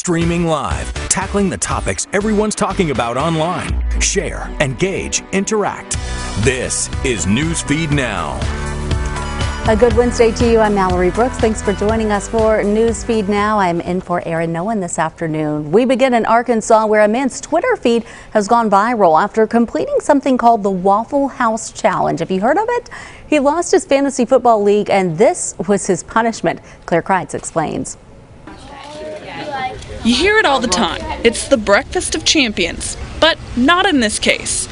streaming live, tackling the topics everyone's talking about online. Share, engage, interact. This is Newsfeed Now. A good Wednesday to you. I'm Mallory Brooks. Thanks for joining us for Newsfeed Now. I'm in for Aaron Nolan this afternoon. We begin in Arkansas, where a man's Twitter feed has gone viral after completing something called the Waffle House Challenge. Have you heard of it? He lost his fantasy football league, and this was his punishment. Claire Kreitz explains. You hear it all the time. It's the breakfast of champions, but not in this case.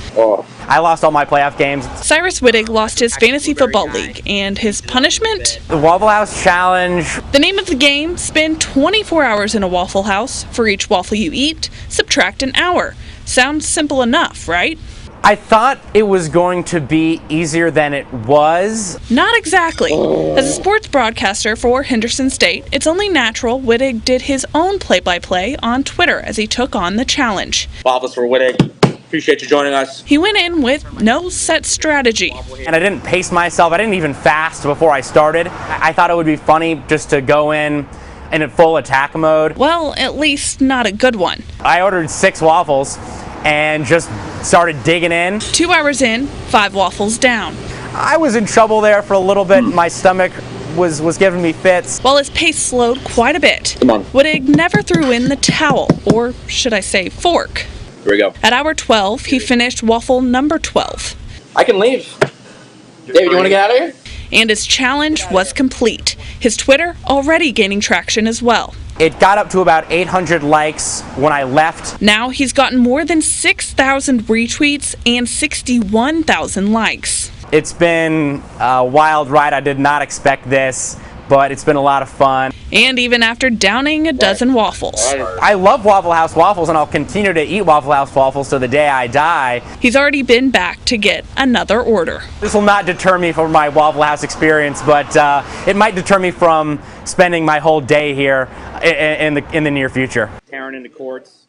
I lost all my playoff games. Cyrus Wittig lost his fantasy football league, and his punishment? The Waffle House Challenge. The name of the game, spend 24 hours in a Waffle House. For each waffle you eat, subtract an hour. Sounds simple enough, right? I thought it was going to be easier than it was. Not exactly. As a sports broadcaster for Henderson State, it's only natural Wittig did his own play-by-play on Twitter as he took on the challenge. Waffles for Wittig. Appreciate you joining us. He went in with no set strategy. And I didn't pace myself. I didn't even fast before I started. I thought it would be funny just to go in a full attack mode. Well, at least not a good one. I ordered 6 waffles and just started digging in. 2 hours in, 5 waffles down. I was in trouble there for a little bit. My stomach was giving me fits. While his pace slowed quite a bit, Wittig never threw in the towel, or should I say fork. Here we go. At hour 12, he finished waffle number 12. I can leave. David, you want to get out of here? And his challenge was complete. His Twitter already gaining traction as well. It got up to about 800 likes when I left. Now he's gotten more than 6,000 retweets and 61,000 likes. It's been a wild ride. I did not expect this, but it's been a lot of fun. And even after downing a dozen waffles. I love Waffle House waffles, and I'll continue to eat Waffle House waffles to the day I die. He's already been back to get another order. This will not deter me from my Waffle House experience, but it might deter me from spending my whole day here in the near future. Tearing into courts.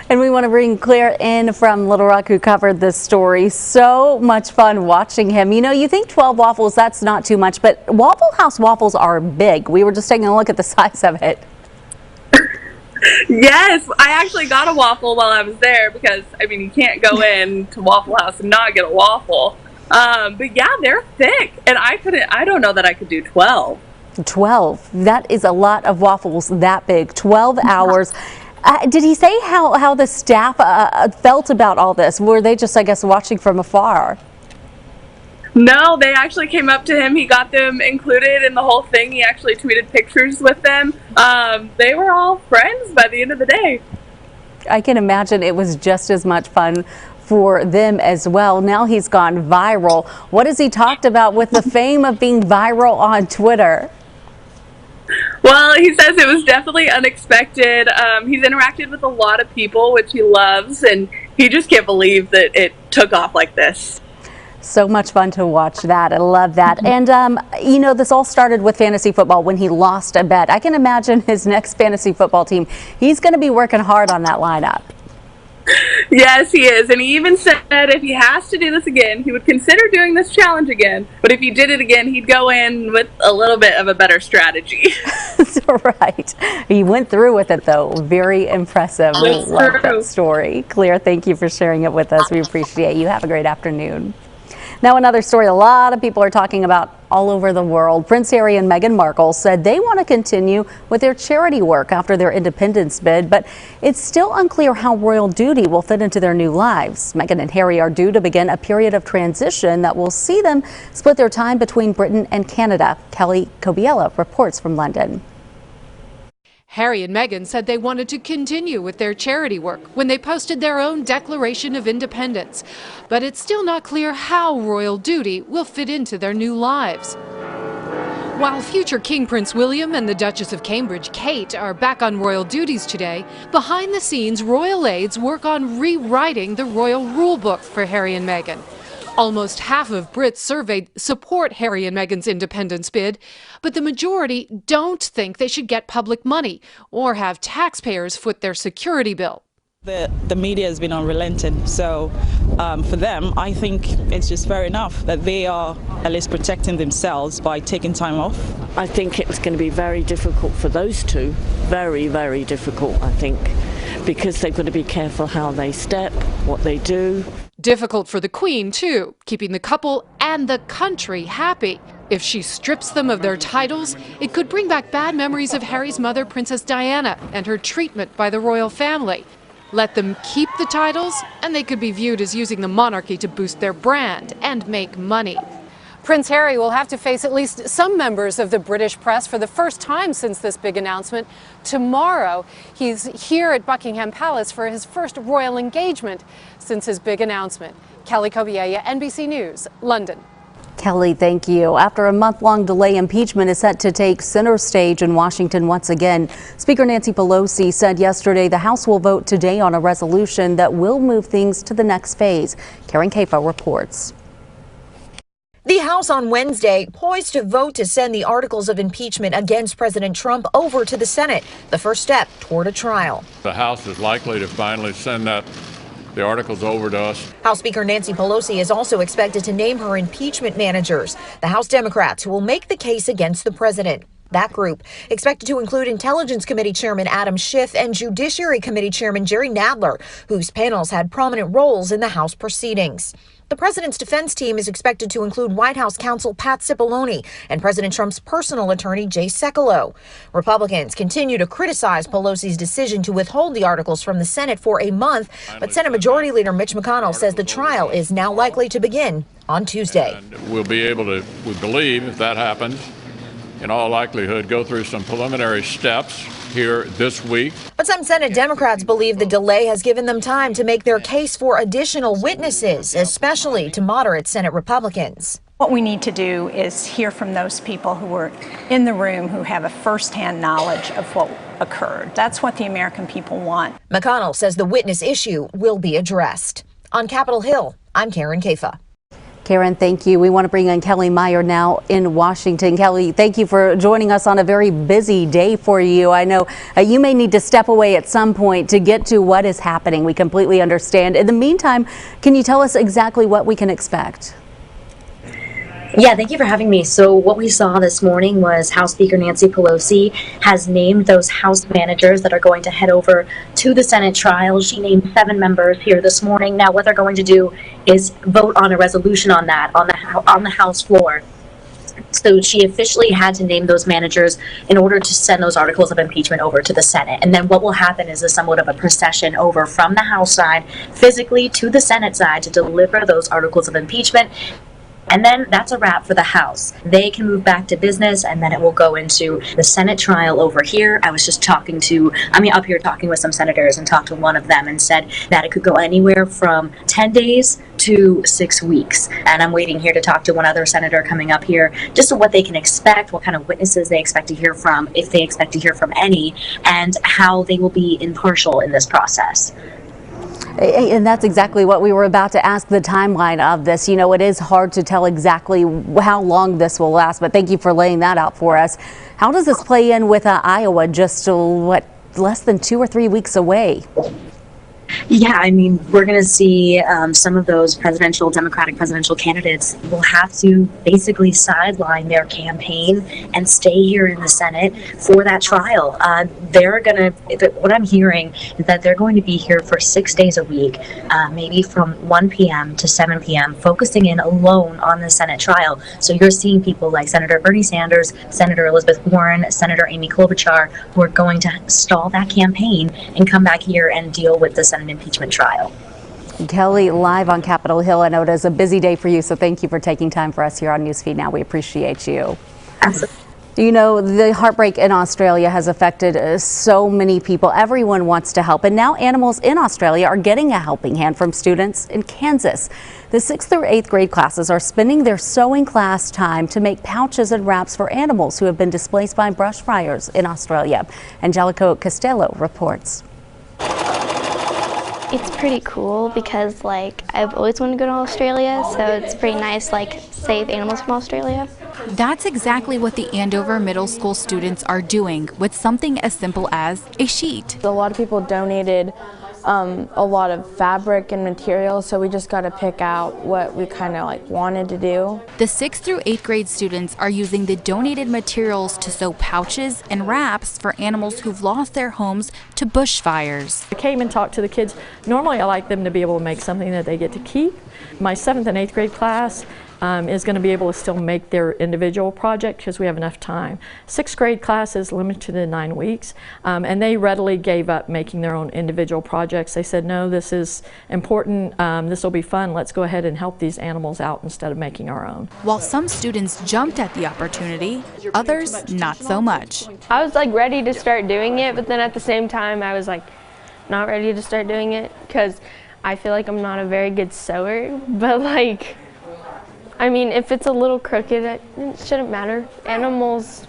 And we want to bring Claire in from Little Rock, who covered this story. So much fun watching him. You know, you think 12 waffles, that's not too much, but Waffle House waffles are big. We were just taking a look at the size of it. Yes, I actually got a waffle while I was there because, I mean, you can't go in to Waffle House and not get a waffle. But yeah, they're thick, and I don't know that I could do 12. 12. That is a lot of waffles that big. 12 hours. Did he say how the staff felt about all this? Were they just, I guess, watching from afar? No, they actually came up to him. He got them included in the whole thing. He actually tweeted pictures with them. They were all friends by the end of the day. I can imagine it was just as much fun for them as well. Now he's gone viral. What has he talked about with the fame of being viral on Twitter? Well, he says it was definitely unexpected. He's interacted with a lot of people, which he loves, and he just can't believe that it took off like this. So much fun to watch that. I love that. And, you know, this all started with fantasy football when he lost a bet. I can imagine his next fantasy football team. He's going to be working hard on that lineup. Yes, he is. And he even said if he has to do this again, he would consider doing this challenge again. But if he did it again, he'd go in with a little bit of a better strategy. Right. He went through with it, though. Very impressive. We love that story. Claire, thank you for sharing it with us. We appreciate you. Have a great afternoon. Now, another story a lot of people are talking about all over the world. Prince Harry and Meghan Markle said they want to continue with their charity work after their independence bid, but it's still unclear how royal duty will fit into their new lives. Meghan and Harry are due to begin a period of transition that will see them split their time between Britain and Canada. Kelly Cobiella reports from London. Harry and Meghan said they wanted to continue with their charity work when they posted their own Declaration of Independence. But it's still not clear how royal duty will fit into their new lives. While future King Prince William and the Duchess of Cambridge, Kate, are back on royal duties today, behind the scenes, royal aides work on rewriting the royal rulebook for Harry and Meghan. Almost half of Brits surveyed support Harry and Meghan's independence bid, but the majority don't think they should get public money or have taxpayers foot their security bill. The media has been unrelenting, so for them, I think it's just fair enough that they are at least protecting themselves by taking time off. I think it's going to be very difficult for those two, very, very difficult, I think, because they've got to be careful how they step, what they do. Difficult for the Queen, too, keeping the couple and the country happy. If she strips them of their titles, it could bring back bad memories of Harry's mother, Princess Diana, and her treatment by the royal family. Let them keep the titles, and they could be viewed as using the monarchy to boost their brand and make money. Prince Harry will have to face at least some members of the British press for the first time since this big announcement. Tomorrow, he's here at Buckingham Palace for his first royal engagement since his big announcement. Kelly Kobiella, NBC News, London. Kelly, thank you. After a month-long delay, impeachment is set to take center stage in Washington once again. Speaker Nancy Pelosi said yesterday the House will vote today on a resolution that will move things to the next phase. Karen Kafa reports. The House on Wednesday poised to vote to send the articles of impeachment against President Trump over to the Senate, the first step toward a trial. The House is likely to finally send the articles over to us. House Speaker Nancy Pelosi is also expected to name her impeachment managers, the House Democrats who will make the case against the president. That group expected to include Intelligence Committee Chairman Adam Schiff and Judiciary Committee Chairman Jerry Nadler, whose panels had prominent roles in the House proceedings. The president's defense team is expected to include White House counsel Pat Cipollone and President Trump's personal attorney Jay Sekulow. Republicans continue to criticize Pelosi's decision to withhold the articles from the Senate for a month, but Senate Majority Leader Mitch McConnell says the trial is now likely to begin on Tuesday. And we'll be able to, we believe, if that happens, in all likelihood, go through some preliminary steps here this week. But some Senate Democrats believe the delay has given them time to make their case for additional witnesses, especially to moderate Senate Republicans. What we need to do is hear from those people who were in the room, who have a firsthand knowledge of what occurred. That's what the American people want. McConnell says the witness issue will be addressed. On Capitol Hill, I'm Karen Kafa. Karen, thank you. We want to bring in Kelly Meyer now in Washington. Kelly, thank you for joining us on a very busy day for you. I know you may need to step away at some point to get to what is happening. We completely understand. In the meantime, can you tell us exactly what we can expect? Yeah, thank you for having me. So what we saw this morning was House Speaker Nancy Pelosi has named those House managers that are going to head over to the Senate trial. She named 7 members here this morning. Now, what they're going to do is vote on a resolution on that on the House floor. So she officially had to name those managers in order to send those articles of impeachment over to the Senate. And then what will happen is somewhat of a procession over from the House side physically to the Senate side to deliver those articles of impeachment. And then that's a wrap for the House. They can move back to business, and then it will go into the Senate trial over here. I was just up here talking with some senators, and talked to one of them and said that it could go anywhere from 10 days to 6 weeks. And I'm waiting here to talk to one other senator coming up here, just to what they can expect, what kind of witnesses they expect to hear from, if they expect to hear from any, and how they will be impartial in this process. And that's exactly what we were about to ask, the timeline of this. You know, it is hard to tell exactly how long this will last, but thank you for laying that out for us. How does this play in with Iowa, just less than 2 or 3 weeks away? Yeah, I mean, we're going to see some of those Democratic presidential candidates will have to basically sideline their campaign and stay here in the Senate for that trial. What I'm hearing is that they're going to be here for 6 days a week, maybe from 1 p.m. to 7 p.m., focusing in alone on the Senate trial. So you're seeing people like Senator Bernie Sanders, Senator Elizabeth Warren, Senator Amy Klobuchar, who are going to stall that campaign and come back here and deal with the Senate impeachment trial. Kelly, live on Capitol Hill. I know it is a busy day for you, so thank you for taking time for us here on Newsfeed Now. We appreciate you. Absolutely. You know, the heartbreak in Australia has affected so many people. Everyone wants to help, and now animals in Australia are getting a helping hand from students in Kansas. The 6th through 8th grade classes are spending their sewing class time to make pouches and wraps for animals who have been displaced by brush fires in Australia. Angelica Costello reports. It's pretty cool because I've always wanted to go to Australia, so it's pretty nice save animals from Australia. That's exactly what the Andover Middle School students are doing with something as simple as a sheet. A lot of people donated a lot of fabric and materials, so we just got to pick out what we kind of like wanted to do. The 6th through 8th grade students are using the donated materials to sew pouches and wraps for animals who've lost their homes to bushfires. I came and talked to the kids. Normally I like them to be able to make something that they get to keep. My 7th and 8th grade class is going to be able to still make their individual project because we have enough time. 6th grade class is limited to 9 weeks, and they readily gave up making their own individual projects. They said, no, this is important, this will be fun, let's go ahead and help these animals out instead of making our own. While some students jumped at the opportunity, others not so much. I was like ready to start doing it, but then at the same time I was like not ready to start doing it because I feel like I'm not a very good sewer, but like, I mean, if it's a little crooked, it shouldn't matter. Animals,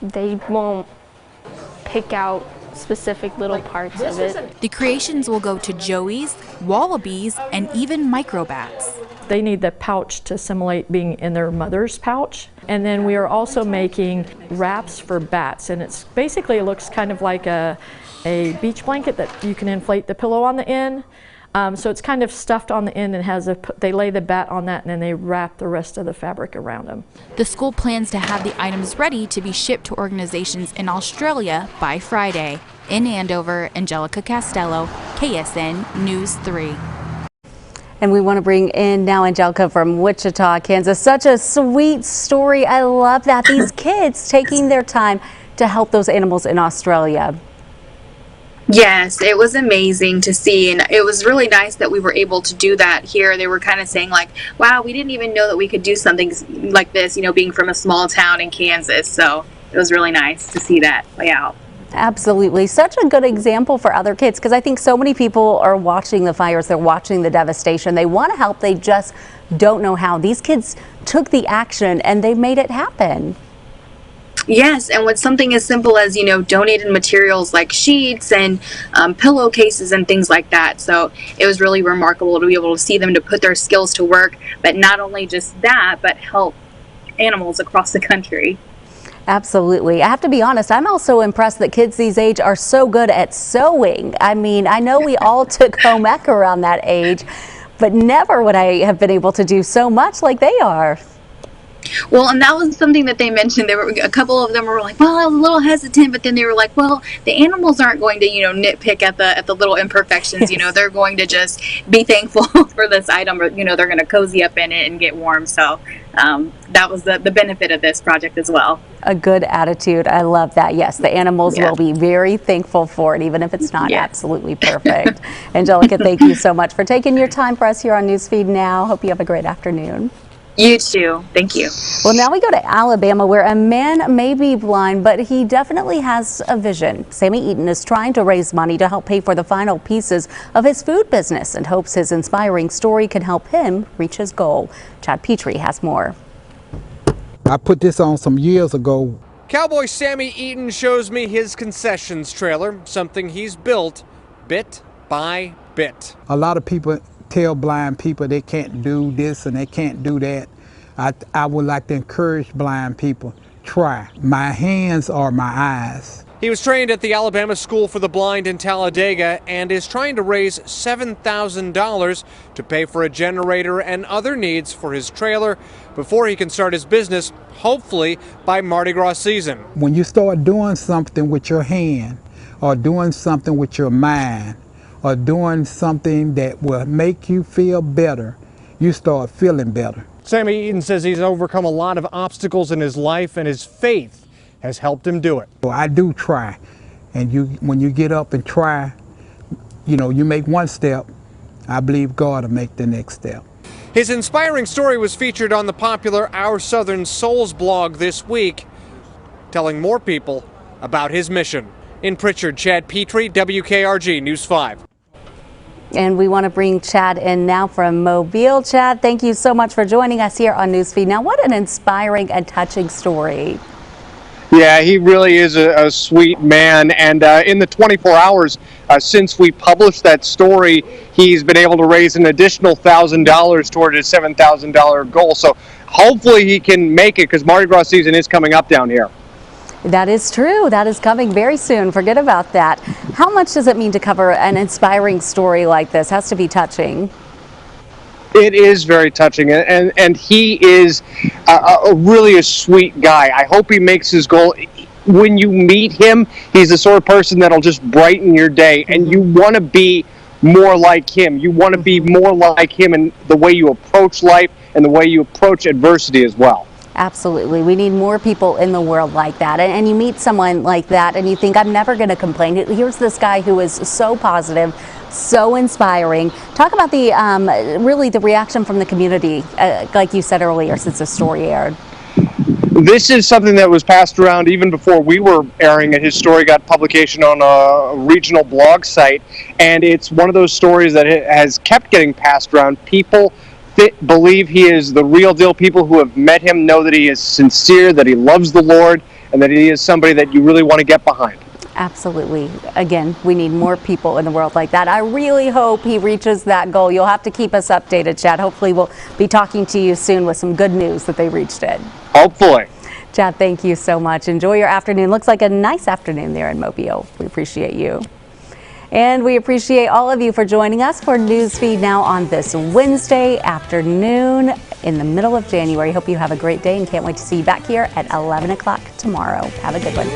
they won't pick out specific little parts of it. The creations will go to joeys, wallabies, and even microbats. They need the pouch to simulate being in their mother's pouch. And then we are also making wraps for bats, and it's basically, it looks kind of like a beach blanket that you can inflate the pillow on the end. So it's kind of stuffed on the end and they lay the bat on that and then they wrap the rest of the fabric around them. The school plans to have the items ready to be shipped to organizations in Australia by Friday. In Andover, Angelica Costello, KSN News 3. And we want to bring in now Angelica from Wichita, Kansas. Such a sweet story. I love that. These kids taking their time to help those animals in Australia. Yes, it was amazing to see, and it was really nice that we were able to do that here. They were kind of saying like, wow, we didn't even know that we could do something like this, you know, being from a small town in Kansas. So it was really nice to see that play out. Absolutely. Such a good example for other kids, because I think so many people are watching the fires, they're watching the devastation, they want to help, they just don't know how. These kids took the action and they made it happen. Yes, and with something as simple as, you know, donated materials like sheets and pillowcases and things like that. So it was really remarkable to be able to see them to put their skills to work, but not only just that, but help animals across the country. Absolutely. I have to be honest, I'm also impressed that kids these age are so good at sewing. I mean, I know we all took home ec around that age, but never would I have been able to do so much like they are. Well, and that was something that they mentioned. There were a couple of them were like, well, I was a little hesitant, but then they were like, well, the animals aren't going to, you know, nitpick at the little imperfections. You know, they're going to just be thankful for this item, or, you know, they're going to cozy up in it and get warm. So that was the benefit of this project as well. A good attitude. I love that. Yes, the animals will be very thankful for it, even if it's not absolutely perfect. Angelica, thank you so much for taking your time for us here on Newsfeed Now. Hope you have a great afternoon. You too. Thank you. Well, now we go to Alabama, where a man may be blind, but he definitely has a vision. Sammy Eaton is trying to raise money to help pay for the final pieces of his food business and hopes his inspiring story can help him reach his goal. Chad Petry has more. I put this on some years ago. Cowboy Sammy Eaton shows me his concessions trailer, something he's built bit by bit. A lot of people tell blind people they can't do this and they can't do that. I would like to encourage blind people, try. My hands are my eyes. He was trained at the Alabama School for the Blind in Talladega and is trying to raise $7,000 to pay for a generator and other needs for his trailer before he can start his business, hopefully by Mardi Gras season. When you start doing something with your hand or doing something with your mind, or doing something that will make you feel better, you start feeling better. Sammy Eaton says he's overcome a lot of obstacles in his life, and his faith has helped him do it. Well, I do try, and when you get up and try, you know, you make one step, I believe God will make the next step. His inspiring story was featured on the popular Our Southern Souls blog this week, telling more people about his mission. In Pritchard, Chad Petry, WKRG News 5. And we want to bring Chad in now from Mobile. Chad, thank you so much for joining us here on Newsfeed. Now, what an inspiring and touching story. Yeah, he really is a sweet man. And in the 24 hours since we published that story, he's been able to raise an additional $1,000 toward his $7,000 goal. So hopefully he can make it, because Mardi Gras season is coming up down here. That is true. That is coming very soon. Forget about that. How much does it mean to cover an inspiring story like this? Has to be touching. It is very touching, and he is really a sweet guy. I hope he makes his goal. When you meet him, he's the sort of person that'll just brighten your day, and you want to be more like him. You want to be more like him in the way you approach life and the way you approach adversity as well. Absolutely. We need more people in the world like that. And you meet someone like that and you think, I'm never going to complain. Here's this guy who is so positive, so inspiring. Talk about the really the reaction from the community, like you said earlier, since the story aired. This is something that was passed around even before we were airing it. His story got publication on a regional blog site, and it's one of those stories that has kept getting passed around. People believe he is the real deal. People who have met him know that he is sincere, that he loves the Lord, and that he is somebody that you really want to get behind. Absolutely. Again, we need more people in the world like that. I really hope he reaches that goal. You'll have to keep us updated, Chad. Hopefully we'll be talking to you soon with some good news that they reached it. Hopefully. Chad, thank you so much. Enjoy your afternoon. Looks like a nice afternoon there in Mobile. We appreciate you. And we appreciate all of you for joining us for Newsfeed Now on this Wednesday afternoon in the middle of January. Hope you have a great day and can't wait to see you back here at 11 o'clock tomorrow. Have a good one.